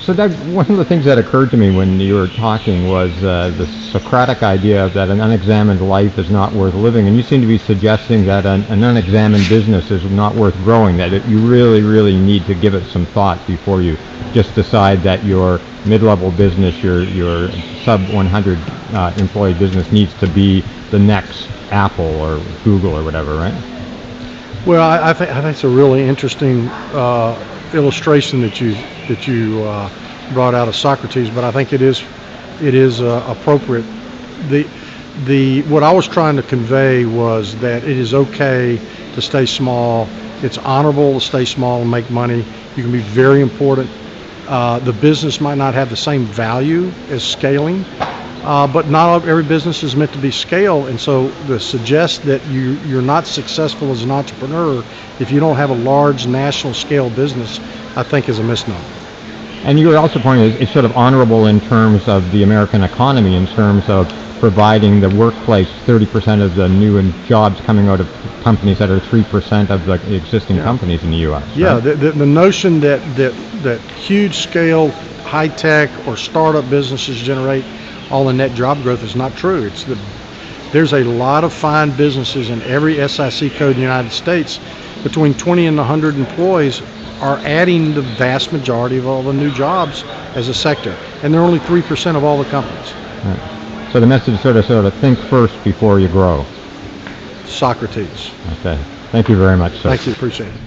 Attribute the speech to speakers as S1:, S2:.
S1: So Doug, one of the things that occurred to me when you were talking was the Socratic idea that an unexamined life is not worth living, and you seem to be suggesting that an unexamined business is not worth growing, that you really, really need to give it some thought before you just decide that your mid-level business, your sub-100 employee business needs to be the next Apple or Google or whatever, right?
S2: Well, I think it's a really interesting illustration that you brought out of Socrates, but I think it is appropriate. What I was trying to convey was that it is okay to stay small. It's honorable to stay small and make money. You can be very important. The business might not have the same value as scaling, but not every business is meant to be scale, and so to suggest that you're not successful as an entrepreneur if you don't have a large national scale business, I think is a misnomer.
S1: And you were also pointing out it's sort of honorable in terms of the American economy, in terms of providing the workplace 30% of the new jobs coming out of companies that are 3% of the existing companies in the U.S.
S2: Yeah,
S1: right?
S2: the notion that huge scale, high tech or startup businesses generate all the net job growth is not true. There's a lot of fine businesses in every SIC code in the United States. Between 20 and 100 employees are adding the vast majority of all the new jobs as a sector, and they're only 3% of all the companies.
S1: Right. So the message is sort of think first before you grow.
S2: Socrates.
S1: Okay. Thank you very much, sir.
S2: Thank you. Appreciate it.